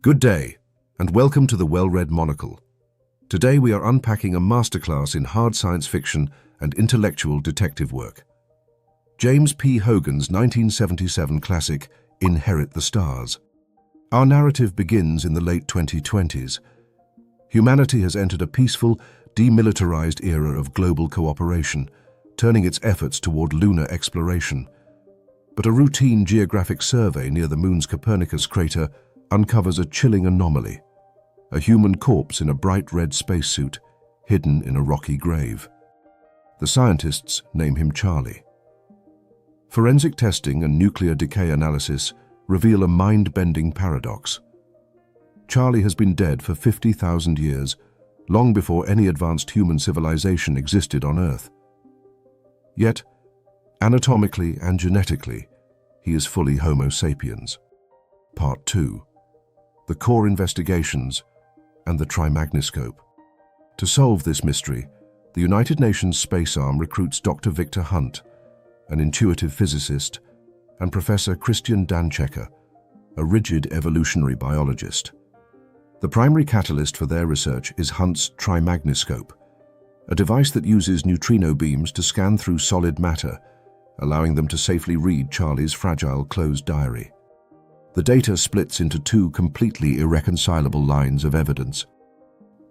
Good day, and welcome to the Well-Read Monocle. Today we are unpacking a masterclass in hard science fiction and intellectual detective work. James P. Hogan's 1977 classic, Inherit the Stars. Our narrative begins in the late 2020s. Humanity has entered a peaceful, demilitarized era of global cooperation, turning its efforts toward lunar exploration. But a routine geographic survey near the Moon's Copernicus crater uncovers a chilling anomaly: a human corpse in a bright red spacesuit, hidden in a rocky grave. The scientists name him Charlie. Forensic testing and nuclear decay analysis reveal a mind-bending paradox. Charlie has been dead for 50,000 years, long before any advanced human civilization existed on Earth. Yet, anatomically and genetically, he is fully Homo sapiens. Part 2. The core investigations and the trimagniscope. To solve this mystery, the United Nations Space Arm recruits Dr. Victor Hunt, an intuitive physicist, and Professor Christian Danchekker, a rigid evolutionary biologist. The primary catalyst for their research is Hunt's trimagniscope, a device that uses neutrino beams to scan through solid matter, allowing them to safely read Charlie's fragile closed diary. The data splits into two completely irreconcilable lines of evidence.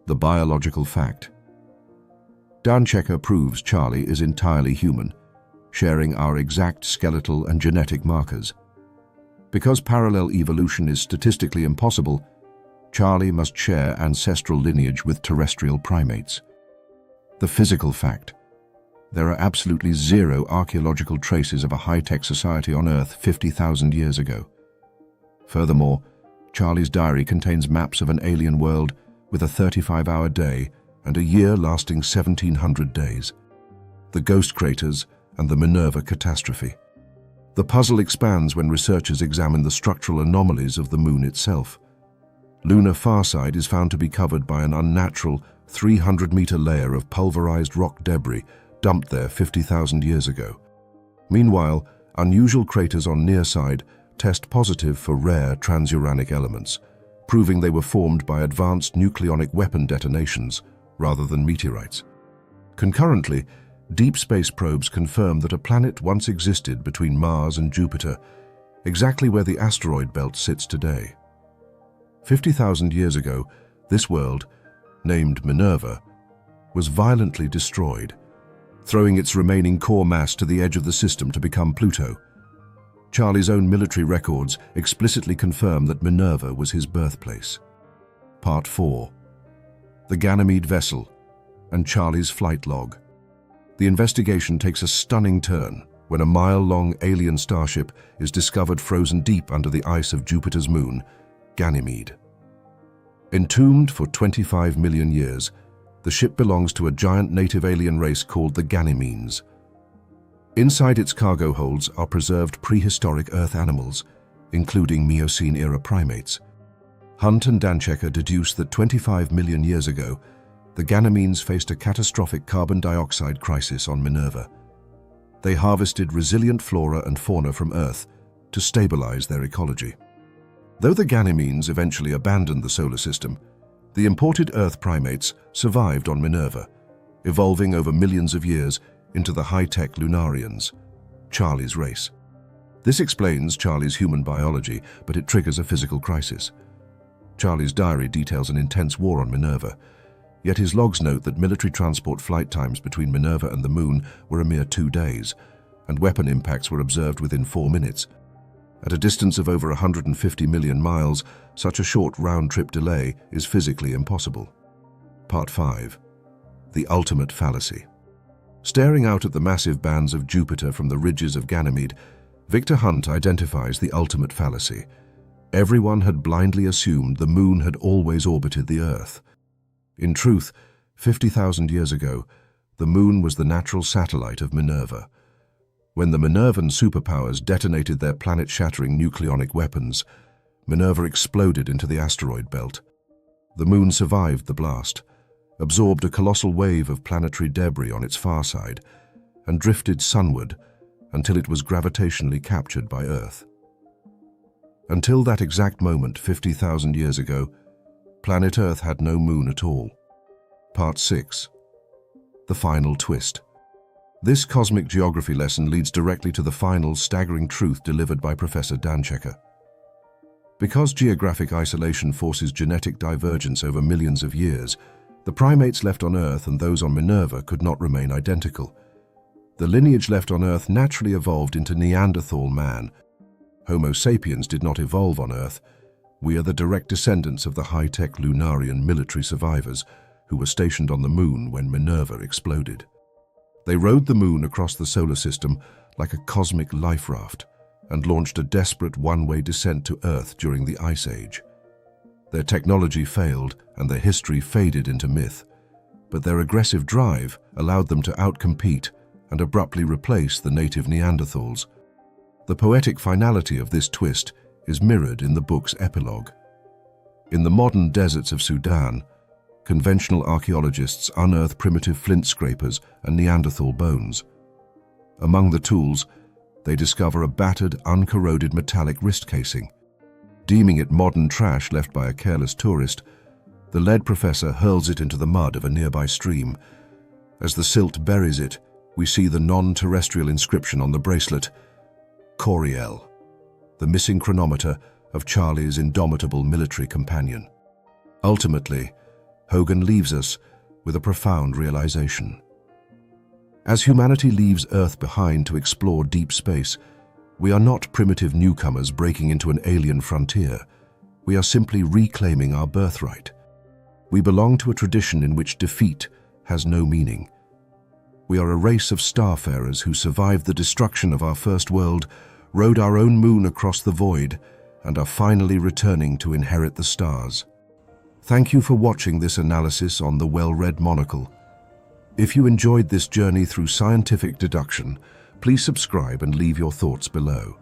The biological fact. Danchekker proves Charlie is entirely human, sharing our exact skeletal and genetic markers. Because parallel evolution is statistically impossible, Charlie must share ancestral lineage with terrestrial primates. The physical fact. There are absolutely zero archaeological traces of a high-tech society on Earth 50,000 years ago. Furthermore, Charlie's diary contains maps of an alien world with a 35-hour day and a year lasting 1,700 days. The ghost craters and the Minerva catastrophe. The puzzle expands when researchers examine the structural anomalies of the Moon itself. Lunar farside is found to be covered by an unnatural 300-meter layer of pulverized rock debris dumped there 50,000 years ago. Meanwhile, unusual craters on near side test positive for rare transuranic elements, proving they were formed by advanced nucleonic weapon detonations rather than meteorites. Concurrently, deep space probes confirm that a planet once existed between Mars and Jupiter, exactly where the asteroid belt sits today. 50,000 years ago, this world, named Minerva, was violently destroyed, throwing its remaining core mass to the edge of the system to become Pluto. Charlie's own military records explicitly confirm that Minerva was his birthplace. Part 4. The Ganymede vessel and Charlie's flight log. The investigation takes a stunning turn when a mile-long alien starship is discovered frozen deep under the ice of Jupiter's moon, Ganymede. Entombed for 25 million years, the ship belongs to a giant native alien race called the Ganymedes. Inside its cargo holds are preserved prehistoric Earth animals, including Miocene-era primates. Hunt and Danchekker deduce that 25 million years ago, the Ganymedes faced a catastrophic carbon dioxide crisis on Minerva. They harvested resilient flora and fauna from Earth to stabilize their ecology. Though the Ganymedes eventually abandoned the solar system, the imported Earth primates survived on Minerva, evolving over millions of years into the high-tech Lunarians, Charlie's race. This explains Charlie's human biology, but it triggers a physical crisis. Charlie's diary details an intense war on Minerva, yet his logs note that military transport flight times between Minerva and the Moon were a mere 2 days, and weapon impacts were observed within 4 minutes. At a distance of over 150 million miles, such a short round-trip delay is physically impossible. Part 5. The ultimate fallacy. Staring out at the massive bands of Jupiter from the ridges of Ganymede, Victor Hunt identifies the ultimate fallacy. Everyone had blindly assumed the Moon had always orbited the Earth. In truth, 50,000 years ago, the Moon was the natural satellite of Minerva. When the Minervan superpowers detonated their planet-shattering nucleonic weapons, Minerva exploded into the asteroid belt. The Moon survived the blast, absorbed a colossal wave of planetary debris on its far side, and drifted sunward until it was gravitationally captured by Earth. Until that exact moment 50,000 years ago, planet Earth had no moon at all. Part 6. The Final Twist. This cosmic geography lesson leads directly to the final staggering truth delivered by Professor Danchekker. Because geographic isolation forces genetic divergence over millions of years, the primates left on Earth and those on Minerva could not remain identical. The lineage left on Earth naturally evolved into Neanderthal man. Homo sapiens did not evolve on Earth. We are the direct descendants of the high-tech Lunarian military survivors who were stationed on the moon when Minerva exploded. They rode the moon across the solar system like a cosmic life raft and launched a desperate one-way descent to Earth during the Ice Age. Their technology failed and their history faded into myth, but their aggressive drive allowed them to outcompete and abruptly replace the native Neanderthals. The poetic finality of this twist is mirrored in the book's epilogue. In the modern deserts of Sudan, conventional archaeologists unearth primitive flint scrapers and Neanderthal bones. Among the tools, they discover a battered, uncorroded metallic wrist casing. Deeming it modern trash left by a careless tourist, the lead professor hurls it into the mud of a nearby stream. As the silt buries it, we see the non-terrestrial inscription on the bracelet, Coriel, the missing chronometer of Charlie's indomitable military companion. Ultimately, Hogan leaves us with a profound realization. As humanity leaves Earth behind to explore deep space, we are not primitive newcomers breaking into an alien frontier. We are simply reclaiming our birthright. We belong to a tradition in which defeat has no meaning. We are a race of starfarers who survived the destruction of our first world, rode our own moon across the void, and are finally returning to inherit the stars. Thank you for watching this analysis on the Well-Read Monocle. If you enjoyed this journey through scientific deduction, please subscribe and leave your thoughts below.